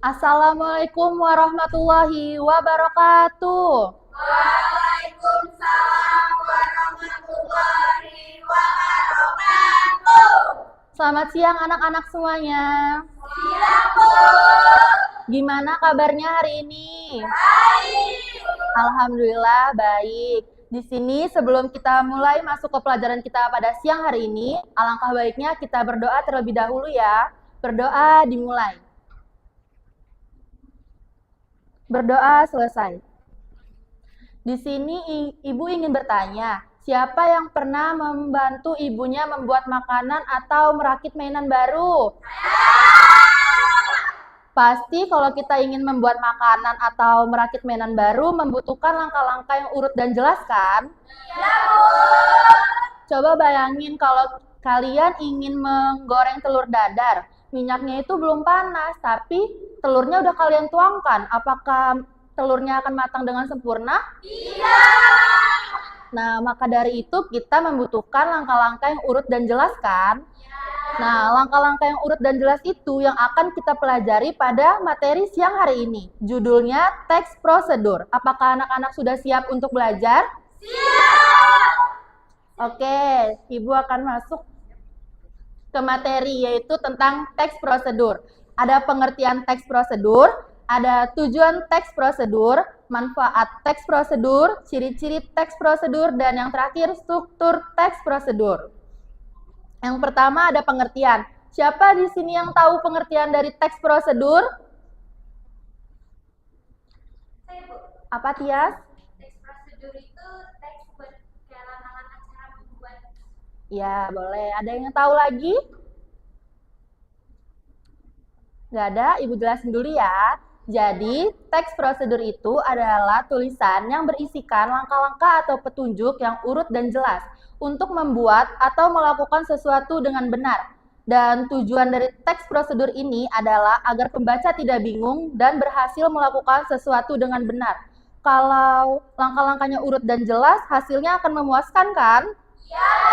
Assalamualaikum warahmatullahi wabarakatuh. Waalaikumsalam warahmatullahi wabarakatuh. Selamat siang anak-anak semuanya. Siap, Bu. Gimana kabarnya hari ini? Baik. Alhamdulillah baik. Di sini sebelum kita mulai masuk ke pelajaran kita pada siang hari ini, alangkah baiknya kita berdoa terlebih dahulu ya. Berdoa dimulai. Berdoa selesai. Di sini ibu ingin bertanya, siapa yang pernah membantu ibunya membuat makanan atau merakit mainan baru? Pasti kalau kita ingin membuat makanan atau merakit mainan baru membutuhkan langkah-langkah yang urut dan jelas kan? Iya, Bu. Coba bayangin kalau kalian ingin menggoreng telur dadar, minyaknya itu belum panas, tapi telurnya udah kalian tuangkan. Apakah telurnya akan matang dengan sempurna? Tidak. Nah, maka dari itu kita membutuhkan langkah-langkah yang urut dan jelas kan? Nah, langkah-langkah yang urut dan jelas itu yang akan kita pelajari pada materi siang hari ini. Judulnya teks prosedur. Apakah anak-anak sudah siap untuk belajar? Siap. Oke, Ibu akan masuk ke materi yaitu tentang teks prosedur. Ada pengertian teks prosedur, ada tujuan teks prosedur, manfaat teks prosedur, ciri-ciri teks prosedur, dan yang terakhir struktur teks prosedur. Yang pertama ada pengertian. Siapa di sini yang tahu pengertian dari teks prosedur? Saya, Bu. Apa, Tias? Teks prosedur itu teks buat kayak langkah-langkah cara membuat. Ya, boleh. Ada yang tahu lagi? Nggak ada, Ibu jelasin dulu ya. Jadi, teks prosedur itu adalah tulisan yang berisikan langkah-langkah atau petunjuk yang urut dan jelas untuk membuat atau melakukan sesuatu dengan benar. Dan tujuan dari teks prosedur ini adalah agar pembaca tidak bingung dan berhasil melakukan sesuatu dengan benar. Kalau langkah-langkahnya urut dan jelas, hasilnya akan memuaskan kan? Ya, Bu.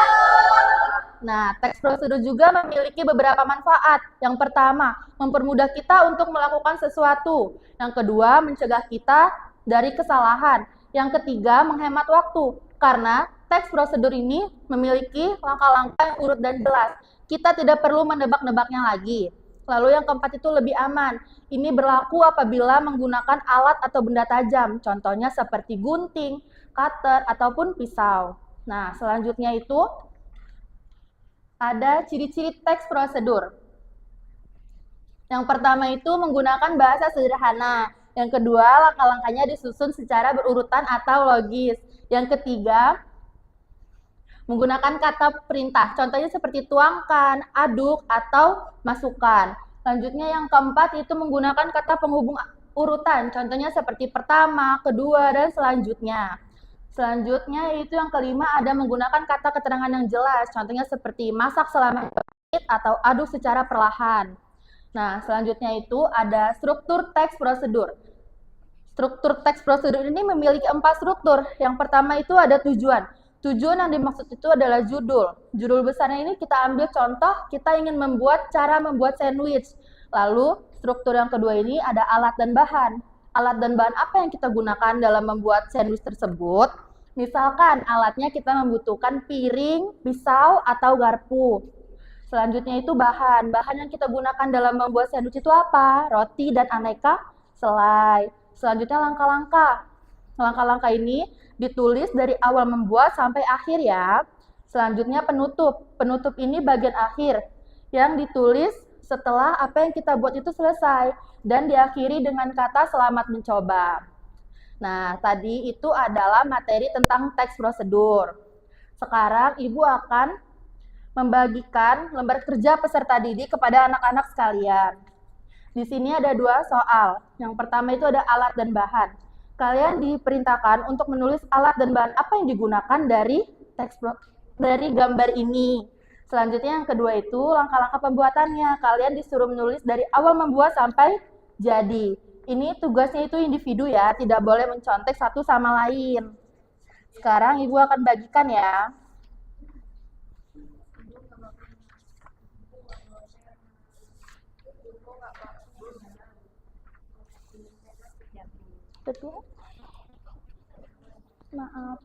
Nah, teks prosedur juga memiliki beberapa manfaat. Yang pertama, mempermudah kita untuk melakukan sesuatu. Yang kedua, mencegah kita dari kesalahan. Yang ketiga, menghemat waktu. Karena teks prosedur ini memiliki langkah-langkah yang urut dan jelas. Kita tidak perlu menebak-nebaknya lagi. Lalu yang keempat itu lebih aman. Ini berlaku apabila menggunakan alat atau benda tajam. Contohnya seperti gunting, cutter, ataupun pisau. Nah, selanjutnya itu ada ciri-ciri teks prosedur. Yang pertama itu menggunakan bahasa sederhana. Yang kedua, langkah-langkahnya disusun secara berurutan atau logis. Yang ketiga, menggunakan kata perintah. Contohnya seperti tuangkan, aduk, atau masukkan. Selanjutnya yang keempat itu menggunakan kata penghubung urutan. Contohnya seperti pertama, kedua, dan selanjutnya. Selanjutnya itu yang kelima ada menggunakan kata keterangan yang jelas. Contohnya seperti masak selama 2 menit atau aduk secara perlahan. Nah, selanjutnya itu ada struktur teks prosedur. Struktur teks prosedur ini memiliki 4 struktur. Yang pertama itu ada tujuan. Tujuan yang dimaksud itu adalah judul. Judul besarnya ini kita ambil contoh, kita ingin membuat cara membuat sandwich. Lalu, struktur yang kedua ini ada alat dan bahan. Alat dan bahan apa yang kita gunakan dalam membuat sandwich tersebut? Misalkan alatnya kita membutuhkan piring, pisau, atau garpu. Selanjutnya itu bahan. Bahan yang kita gunakan dalam membuat sandwich itu apa? Roti dan aneka selai. Selanjutnya langkah-langkah. Langkah-langkah ini ditulis dari awal membuat sampai akhir ya. Selanjutnya penutup. Penutup ini bagian akhir yang ditulis setelah apa yang kita buat itu selesai dan diakhiri dengan kata selamat mencoba. Nah, tadi itu adalah materi tentang teks prosedur. Sekarang Ibu akan membagikan lembar kerja peserta didik kepada anak-anak sekalian. Di sini ada 2 soal. Yang pertama itu ada alat dan bahan. Kalian diperintahkan untuk menulis alat dan bahan apa yang digunakan dari gambar ini. Selanjutnya yang kedua itu langkah-langkah pembuatannya. Kalian disuruh menulis dari awal membuat sampai jadi. Ini tugasnya itu individu ya, tidak boleh mencontek satu sama lain. Sekarang Ibu akan bagikan ya. Betul. Maaf.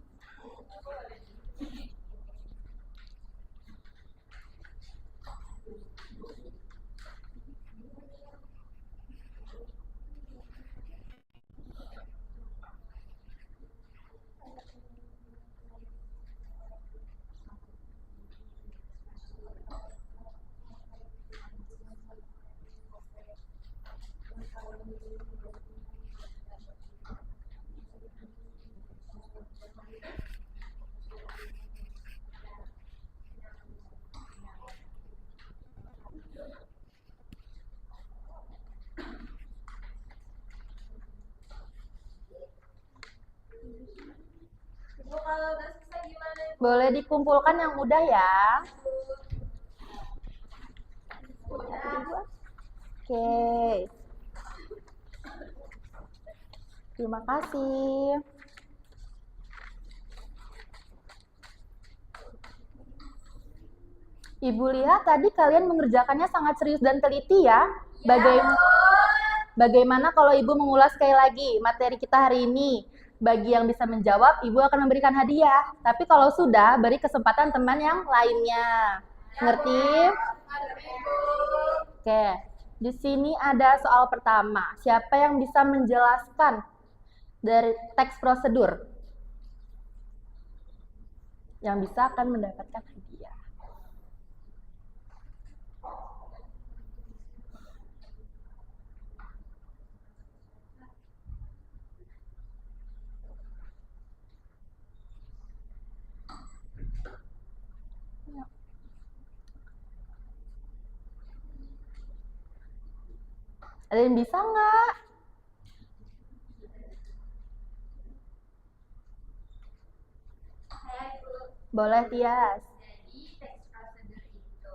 Ibu kalau udah susah gimana? Boleh dikumpulkan yang mudah ya. Oke. Terima kasih. Ibu lihat tadi kalian mengerjakannya sangat serius dan teliti ya. Bagaimana kalau Ibu mengulas sekali lagi materi kita hari ini? Bagi yang bisa menjawab, Ibu akan memberikan hadiah. Tapi kalau sudah, beri kesempatan teman yang lainnya. Ngerti? Oke. Di sini ada soal pertama. Siapa yang bisa menjelaskan dari teks prosedur? Yang bisa akan mendapatkan hadiah. Ada yang bisa nggak? Saya Ibu. Boleh, Tias. Jadi teks prosedur itu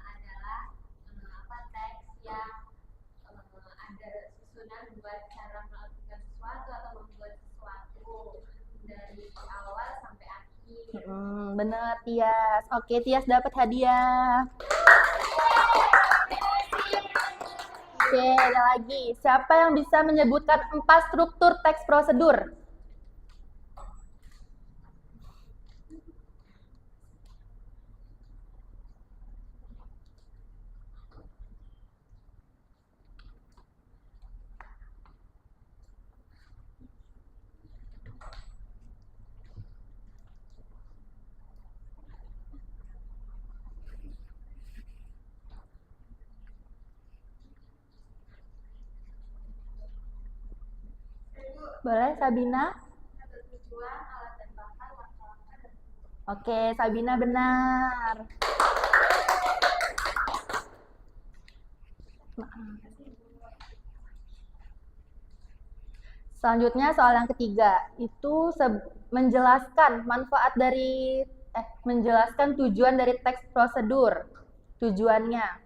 adalah teks yang ada susunan buat cara melakukan sesuatu atau membuat sesuatu dari awal sampai akhir. Bener, Tias. Oke, Tias dapat hadiah. Oke, ada lagi. Siapa yang bisa menyebutkan 4 struktur teks prosedur? Boleh, Sabina? Tujuan, alat dan bahan, langkah-langkah dan Oke, Sabina benar. Selanjutnya soal yang ketiga, itu menjelaskan manfaat dari menjelaskan tujuan dari teks prosedur. Tujuannya.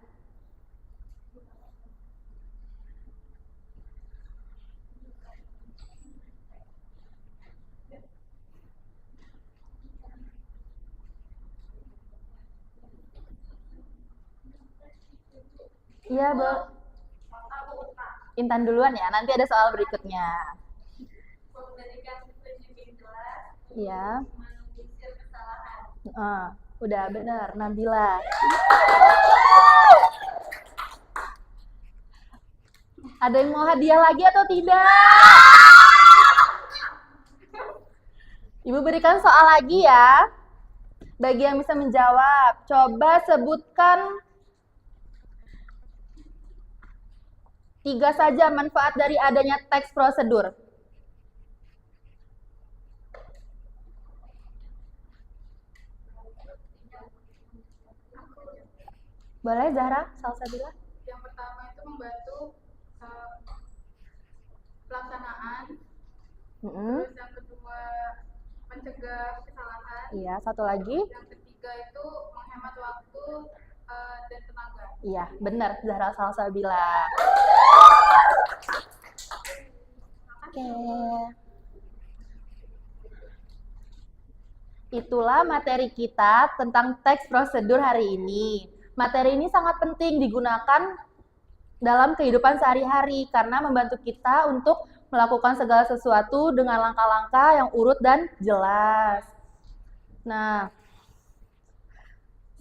Iya, Intan duluan ya, nanti ada soal berikutnya. komunikasi penyimpin kelas, Iya. meminimalisir kesalahan. Udah benar, Nabila. Ada yang mau hadiah lagi atau tidak? Ibu berikan soal lagi ya. Bagi yang bisa menjawab, coba sebutkan 3 saja manfaat dari adanya teks prosedur. Boleh, Zahra? Salsabila? Yang pertama itu membantu pelaksanaan. Terus yang kedua mencegah kesalahan. Iya, satu lagi. Yang ketiga itu menghemat waktu dan tenaga. Iya, benar, Zahra Salsabila. Oke. Itulah materi kita tentang teks prosedur hari ini. Materi ini sangat penting digunakan dalam kehidupan sehari-hari karena membantu kita untuk melakukan segala sesuatu dengan langkah-langkah yang urut dan jelas. Nah,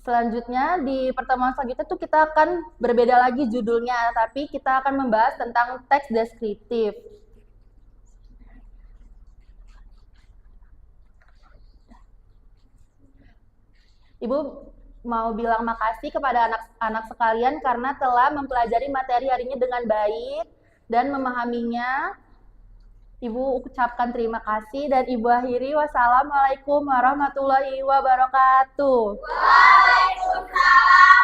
selanjutnya di pertemuan selanjutnya tuh kita akan berbeda lagi judulnya, tapi kita akan membahas tentang teks deskriptif. Ibu mau bilang makasih kepada anak-anak sekalian karena telah mempelajari materi hari ini dengan baik dan memahaminya. Ibu ucapkan terima kasih dan Ibu akhiri. Wassalamualaikum warahmatullahi wabarakatuh. Waalaikumsalam